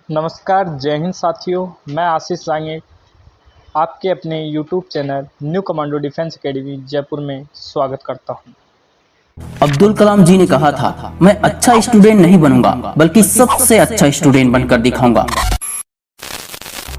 नमस्कार, जय हिंद साथियों। मैं आशीष सांगे आपके अपने YouTube channel new commando defence academy Jaipur में स्वागत करता हूं। अब्दुल कलाम जी ने कहा था, मैं अच्छा स्टूडेंट नहीं बनूंगा बल्कि सबसे अच्छा स्टूडेंट बनकर दिखाऊंगा।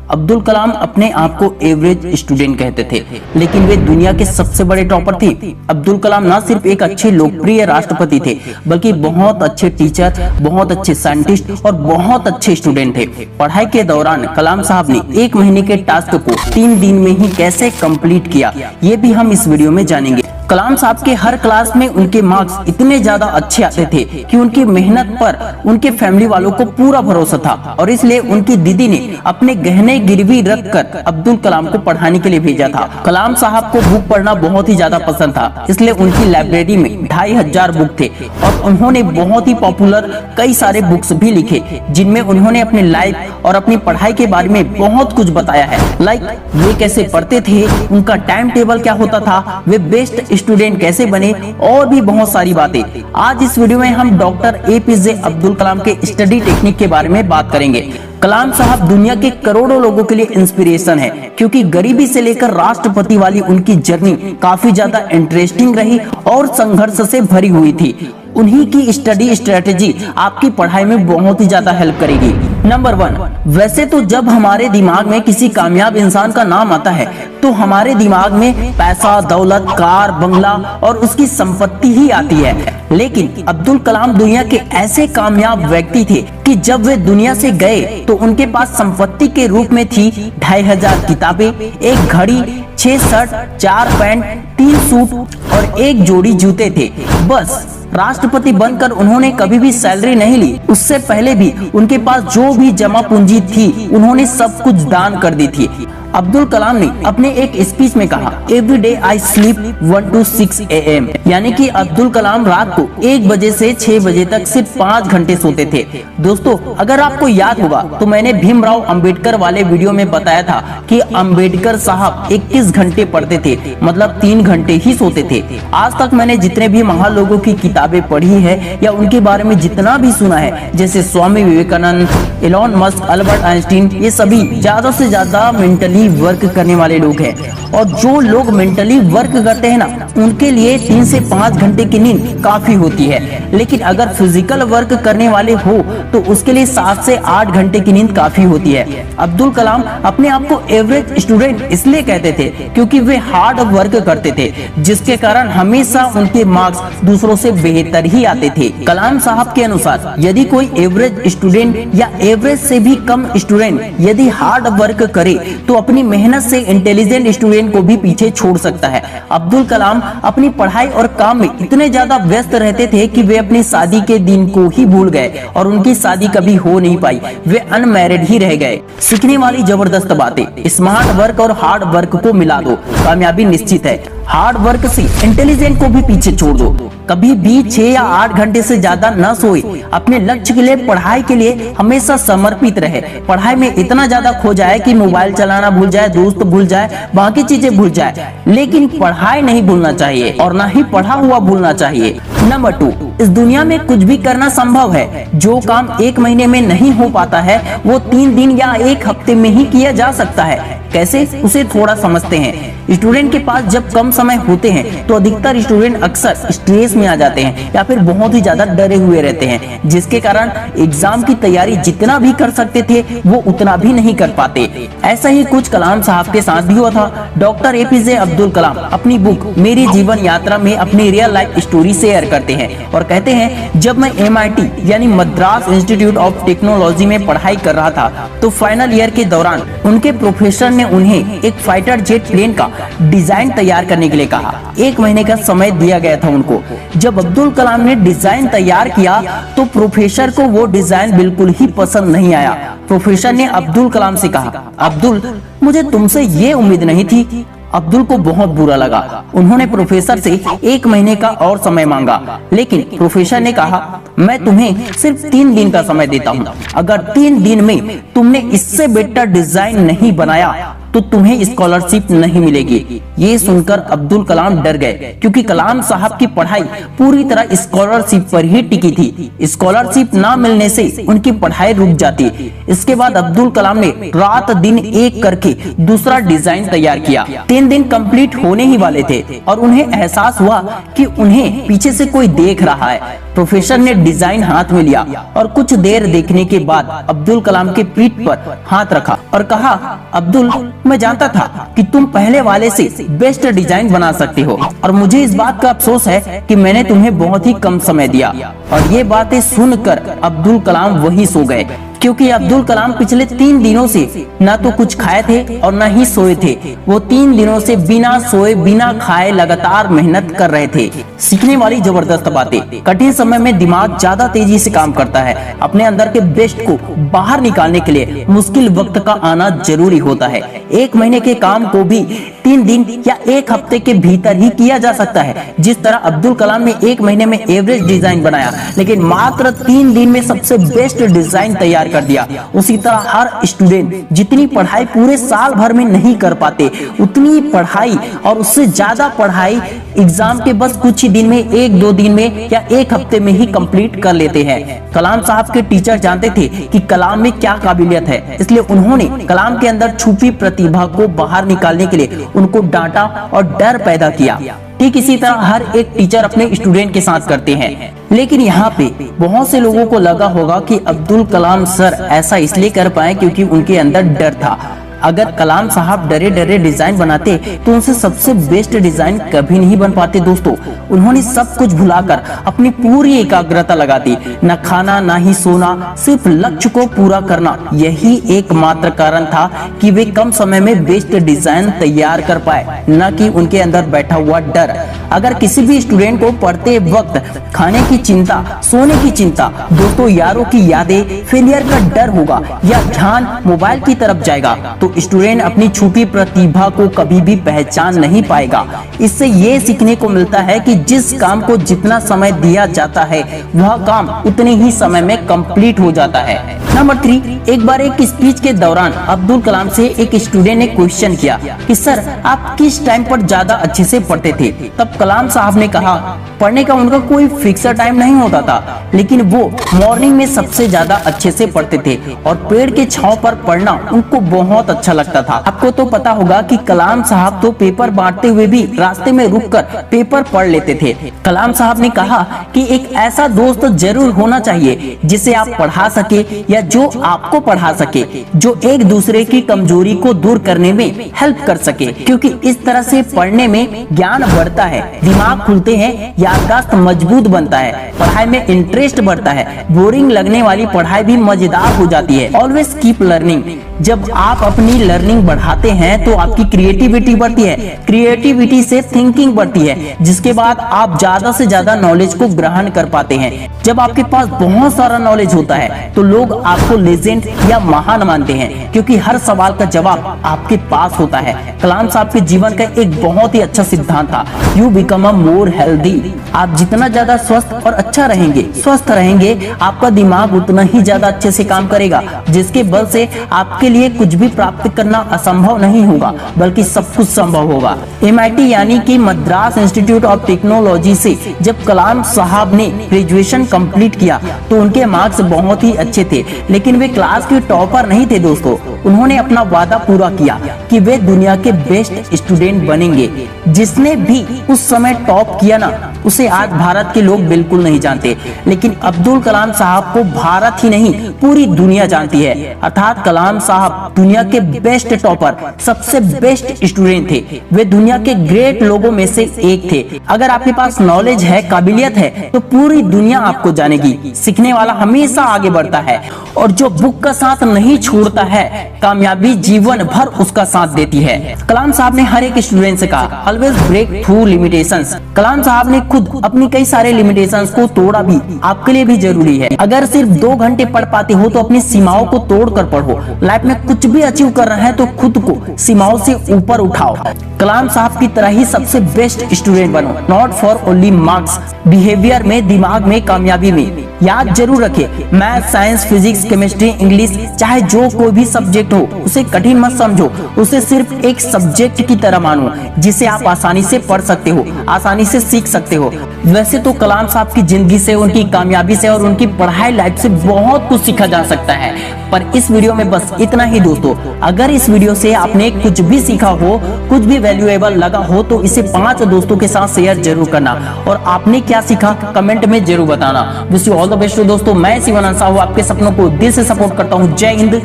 अब्दुल कलाम अपने आप को एवरेज स्टूडेंट कहते थे, लेकिन वे दुनिया के सबसे बड़े टॉपर थे। अब्दुल कलाम न सिर्फ एक अच्छे लोकप्रिय राष्ट्रपति थे, बल्कि बहुत अच्छे टीचर, बहुत अच्छे साइंटिस्ट और बहुत अच्छे स्टूडेंट थे। पढ़ाई के दौरान कलाम साहब ने 1 महीने के टास्क को 3 दिन में ही कैसे कंप्लीट किया, ये भी हम इस वीडियो में जानेंगे। कलाम साहब के हर क्लास में उनके मार्क्स इतने ज्यादा अच्छे आते थे कि उनकी मेहनत पर उनके फैमिली वालों को पूरा भरोसा था, और इसलिए उनकी दीदी ने अपने गहने गिरवी रखकर अब्दुल कलाम को पढ़ाने के लिए भेजा था। कलाम साहब को बुक पढ़ना बहुत ही ज्यादा पसंद था, इसलिए उनकी लाइब्रेरी में 2500 बुक थे और उन्होंने बहुत ही पॉपुलर कई सारे बुक्स भी लिखे, जिनमें उन्होंने अपने लाइफ और अपनी पढ़ाई के बारे में बहुत कुछ बताया है। लाइक वे कैसे पढ़ते थे, उनका टाइम टेबल क्या होता था, वे बेस्ट स्टूडेंट कैसे बने, और भी बहुत सारी बातें। आज इस वीडियो में हम डॉक्टर APJ अब्दुल कलाम के स्टडी टेक्निक के बारे में बात करेंगे। कलाम साहब दुनिया के करोड़ों लोगों के लिए इंस्पिरेशन है, क्योंकि गरीबी से लेकर राष्ट्रपति वाली उनकी जर्नी काफी ज्यादा इंटरेस्टिंग रही और संघर्ष से भरी हुई थी। उन्हीं की स्टडी स्ट्रेटेजी आपकी पढ़ाई में बहुत ही ज्यादा हेल्प करेगी। नंबर 1, वैसे तो जब हमारे दिमाग में किसी कामयाब इंसान का नाम आता है तो हमारे दिमाग में पैसा, दौलत, कार, बंगला और उसकी संपत्ति ही आती है, लेकिन अब्दुल कलाम दुनिया के ऐसे कामयाब व्यक्ति थे कि जब वे दुनिया से गए तो उनके पास संपत्ति के रूप में थी 2500 किताबें, 1 घड़ी, 6 शर्ट, 4 पैंट, 3 सूट और 1 जोड़ी जूते थे। बस राष्ट्रपति बनकर उन्होंने कभी भी सैलरी नहीं ली। उससे पहले भी उनके पास जो भी जमा पूंजी थी उन्होंने सब कुछ दान कर दी थी। अब्दुल कलाम ने अपने एक स्पीच में कहा, every day I sleep 1 to 6 AM, यानी कि अब्दुल कलाम रात को 1 बजे से 6 बजे तक सिर्फ 5 घंटे सोते थे। दोस्तों, अगर आपको याद होगा तो मैंने भीमराव अंबेडकर वाले वीडियो में बताया था कि अंबेडकर साहब 21 घंटे पढ़ते थे, मतलब 3 घंटे ही सोते थे। आज तक मैंने जितने भी महान लोगों की किताबें पढ़ी है या उनके बारे में जितना भी सुना है, जैसे Swami Vivekananda, Elon Musk, Albert Einstein, ये सभी ज्यादा से ज्यादा मेंटली वर्क करने वाले लोग हैं। और जो लोग मेंटली वर्क करते हैं ना, उनके लिए 3 से 5 घंटे की नींद काफी होती है, लेकिन अगर फिजिकल वर्क करने वाले हो तो उसके लिए 7 से 8 घंटे की नींद काफी होती है। अब्दुल कलाम अपने आप को एवरेज स्टूडेंट इसलिए कहते थे क्योंकि वे हार्ड वर्क करते थे, जिसके कारण हमेशा उनके मार्क्स दूसरों से बेहतर ही आते थे। कलाम साहब के अनुसार यदि कोई एवरेज स्टूडेंट या एवरेज से भी कम स्टूडेंट यदि हार्ड वर्क करे तो अपनी मेहनत से इंटेलिजेंट स्टूडेंट को भी पीछे छोड़ सकता है। अब्दुल कलाम अपनी पढ़ाई और काम में इतने ज्यादा व्यस्त रहते थे कि वे अपनी शादी के दिन को ही भूल गए और उनकी शादी कभी हो नहीं पाई, वे अनमैरिड ही रह गए। सीखने वाली जबरदस्त बातें, स्मार्ट वर्क और हार्ड वर्क को मिला दो, कामयाबी निश्चित है। हार्ड वर्क से इंटेलिजेंट को भी पीछे छोड़ दो। कभी भी 6 या 8 घंटे से ज्यादा न सोए। अपने लक्ष्य के लिए, पढ़ाई के लिए हमेशा समर्पित रहे। पढ़ाई में इतना ज्यादा खो जाए कि मोबाइल चलाना भूल जाए, दोस्त भूल जाए, बाकी चीजें भूल जाए, लेकिन पढ़ाई नहीं भूलना चाहिए और ना ही पढ़ा हुआ भूलना चाहिए। नंबर 2, इस दुनिया में कुछ भी करना संभव है। जो काम 1 महीने में नहीं हो पाता है वो 3 दिन या 1 हफ्ते में ही किया जा सकता है। कैसे, उसे थोड़ा समझते हैं। स्टूडेंट के पास जब कम समय होते हैं तो अधिकतर स्टूडेंट अक्सर स्ट्रेस में आ जाते हैं या फिर बहुत ही ज्यादा डरे हुए रहते हैं, जिसके कारण एग्जाम की तैयारी जितना भी कर सकते थे वो उतना भी नहीं कर पाते। ऐसा ही कुछ कलाम साहब के साथ भी हुआ था। डॉक्टर APJ अब्दुल कलाम अपनी बुक मेरी जीवन यात्रा में अपनी रियल लाइफ स्टोरी शेयर करते हैं और कहते हैं, जब मैं MIT यानी मद्रास इंस्टीट्यूट ऑफ टेक्नोलॉजी में पढ़ाई कर रहा था तो फाइनल ईयर के दौरान उनके प्रोफेसर ने उन्हें एक फाइटर जेट प्लेन का डिजाइन तैयार करने के लिए कहा। 1 महीने का समय दिया गया था उनको। जब अब्दुल कलाम ने डिजाइन तैयार किया तो प्रोफेसर को वो डिजाइन बिल्कुल ही पसंद नहीं आया। प्रोफेसर ने अब्दुल कलाम से कहा, अब्दुल, मुझे तुमसे ये उम्मीद नहीं थी। अब्दुल को बहुत बुरा लगा। उन्होंने प्रोफेसर से 1 महीने का और समय मांगा, लेकिन प्रोफेसर ने कहा, मैं तुम्हें सिर्फ 3 दिन का समय देता हूँ। अगर 3 दिन में तुमने इससे बेटर डिजाइन नहीं बनाया तो तुम्हें स्कॉलरशिप नहीं मिलेगी। ये सुनकर अब्दुल कलाम डर गए, क्योंकि कलाम साहब की पढ़ाई पूरी तरह स्कॉलरशिप पर ही टिकी थी। स्कॉलरशिप ना मिलने से उनकी पढ़ाई रुक जाती। इसके बाद अब्दुल कलाम ने रात दिन एक करके दूसरा डिजाइन तैयार किया। 3 दिन कंप्लीट होने ही वाले थे और उन्हें एहसास हुआ कि उन्हें पीछे से कोई देख रहा है। प्रोफेसर ने डिजाइन हाथ में लिया और कुछ देर देखने के बाद अब्दुल कलाम के पीठ पर हाथ रखा और कहा, अब्दुल, मैं जानता था कि तुम पहले वाले से बेस्ट डिजाइन बना सकते हो और मुझे इस बात का अफसोस है कि मैंने तुम्हें बहुत ही कम समय दिया। और ये बातें सुनकर अब्दुल कलाम वहीं सो गए, क्योंकि अब्दुल कलाम पिछले 3 दिनों से ना तो कुछ खाए थे और ना ही सोए थे। वो 3 दिनों से बिना सोए बिना खाए लगातार मेहनत कर रहे थे। सीखने वाली जबरदस्त बातें। कठिन समय में दिमाग ज्यादा तेजी से काम करता है। अपने अंदर के बेस्ट को बाहर निकालने के लिए मुश्किल वक्त का आना जरूरी होता है। 1 महीने के काम को भी 3 दिन या 1 हफ्ते के भीतर ही किया जा सकता है। जिस तरह अब्दुल कलाम ने 1 महीने में एवरेज डिजाइन बनाया, लेकिन मात्र 3 दिन में सबसे बेस्ट डिजाइन तैयार कर दिया, उसी तरह हर स्टूडेंट जितनी पढ़ाई पूरे साल भर में नहीं कर पाते, उतनी पढ़ाई और उससे ज्यादा पढ़ाई एग्जाम के बस कुछ ही दिन में, 1-2 दिन में या 1 हफ्ते में ही कंप्लीट कर लेते हैं। कलाम साहब के टीचर जानते थे कि कलाम में क्या काबिलियत है, इसलिए उन्होंने कलाम के अंदर छुपी प्रतिभा को बाहर निकालने के लिए उनको डांटा और डर पैदा किया। ठीक इसी तरह हर एक टीचर अपने स्टूडेंट के साथ करते हैं। लेकिन यहाँ पे बहुत से लोगों को लगा होगा कि अब्दुल कलाम सर ऐसा इसलिए कर पाए क्योंकि उनके अंदर डर था। अगर कलाम साहब डरे डरे डिजाइन बनाते तो उनसे सबसे बेस्ट डिजाइन कभी नहीं बन पाते। दोस्तों, उन्होंने सब कुछ भुलाकर अपनी पूरी एकाग्रता लगा दी। न खाना ना ही सोना, सिर्फ लक्ष्य को पूरा करना, यही एकमात्र कारण था कि वे कम समय में बेस्ट डिजाइन तैयार कर पाए, न कि उनके अंदर बैठा हुआ डर। अगर किसी भी स्टूडेंट को पढ़ते वक्त खाने की चिंता, सोने की चिंता, दोस्तों यारों की यादें, फेलियर का डर होगा या ध्यान मोबाइल की तरफ जाएगा, तो स्टूडेंट अपनी छुपी प्रतिभा को कभी भी पहचान नहीं पाएगा। इससे ये सीखने को मिलता है कि जिस काम को जितना समय दिया जाता है वह काम उतने ही समय में कंप्लीट हो जाता है। नंबर 3, एक बार एक स्पीच के दौरान अब्दुल कलाम से एक स्टूडेंट ने क्वेश्चन किया कि सर, आप किस टाइम पर ज्यादा अच्छे से पढ़ते थे? तब कलाम साहब ने कहा, पढ़ने का उनका कोई फिक्स टाइम नहीं होता था, लेकिन वो मॉर्निंग में सबसे ज्यादा अच्छे से पढ़ते थे और पेड़ के छांव पर पढ़ना उनको बहुत अच्छा लगता था। आपको तो पता होगा कि कलाम साहब तो पेपर बांटते हुए भी रास्ते में रुककर पेपर पढ़ लेते थे। कलाम साहब ने कहा कि एक ऐसा दोस्त जरूर होना चाहिए जिसे आप पढ़ा सके या जो आपको पढ़ा सके, जो एक दूसरे की कमजोरी को दूर करने में हेल्प कर सके, क्योंकि इस तरह से पढ़ने में ज्ञान बढ़ता है, दिमाग खुलते हैं, याददाश्त मजबूत बनता है, पढ़ाई में इंटरेस्ट बढ़ता है, बोरिंग लगने वाली पढ़ाई भी मजेदार हो जाती है। Always keep learning. जब आप अपनी लर्निंग बढ़ाते हैं तो आपकी क्रिएटिविटी बढ़ती है, क्रिएटिविटी से थिंकिंग बढ़ती है, जिसके बाद आप ज्यादा से ज्यादा नॉलेज को ग्रहण कर पाते हैं। जब आपके पास बहुत सारा नॉलेज होता है तो लोग आपको लेजेंड या महान मानते हैं, क्योंकि हर सवाल का जवाब आपके पास होता है। कलाम साहब के जीवन का एक बहुत ही अच्छा सिद्धांत था, you become a more healthy. आप जितना ज्यादा स्वस्थ और अच्छा रहेंगे, स्वस्थ रहेंगे, आपका दिमाग उतना ही ज्यादा अच्छे से काम करेगा, जिसके बल से आपके लिए कुछ भी प्राप्त करना असंभव नहीं होगा, बल्कि सब कुछ संभव होगा। MIT यानी कि मद्रास इंस्टीट्यूट ऑफ टेक्नोलॉजी से जब कलाम साहब ने ग्रेजुएशन कंप्लीट किया तो उनके मार्क्स बहुत ही अच्छे थे, लेकिन वे क्लास के टॉपर नहीं थे। दोस्तों, उन्होंने अपना वादा पूरा किया कि वे दुनिया के बेस्ट स्टूडेंट बनेंगे। जिसने भी उस समय टॉप किया ना, उसे आज भारत के लोग बिल्कुल नहीं जानते, लेकिन अब्दुल कलाम साहब को भारत ही नहीं पूरी दुनिया जानती है। अर्थात कलाम साहब दुनिया के बेस्ट टॉपर, सबसे बेस्ट स्टूडेंट थे। वे दुनिया के ग्रेट लोगों में से एक थे। अगर आपके पास नॉलेज है, काबिलियत है, तो पूरी दुनिया आपको जानेगी। सीखने वाला हमेशा आगे बढ़ता है और जो बुक का साथ नहीं छोड़ता है, कामयाबी जीवन भर उसका साथ देती है। कलाम साहब ने हर एक स्टूडेंट से कहा, ऑलवेज ब्रेक थ्रू लिमिटेशंस। कलाम साहब ने खुद अपनी कई सारे लिमिटेशंस को तोड़ा भी, आपके लिए भी जरूरी है। अगर सिर्फ 2 घंटे पढ़ पाते हो तो अपनी सीमाओं को तोड़कर पढ़ो। लाइफ में कुछ भी अचीव कर रहे हैं तो खुद को सीमाओं से ऊपर उठाओ। कलाम साहब की तरह ही सबसे बेस्ट स्टूडेंट बनो, not for only marks, behaviour में, दिमाग में, कामयाबी में। याद जरूर रखें, math, science, physics, chemistry, English, चाहे जो कोई भी सब्जेक्ट हो उसे कठिन मत समझो, उसे सिर्फ एक सब्जेक्ट की तरह मानो जिसे आप आसानी से पढ़ सकते हो, आसानी से सीख सकते हो। वैसे तो कलाम साहब की जिंदगी से, उनकी कामयाबी से और उनकी पढ़ाई लाइफ से बहुत कुछ सीखा जा सकता है, पर इस वीडियो में बस इतना ही दोस्तों। अगर इस वीडियो से आपने कुछ भी सीखा हो, कुछ भी वैल्यूएबल लगा हो तो इसे 5 दोस्तों के साथ शेयर जरूर करना और आपने क्या सीखा कमेंट में जरूर बताना। Wish you all the best दोस्तों। मैं शिवानंद साहू आपके सपनों को दिल से सपोर्ट करता हूँ। जय हिंद,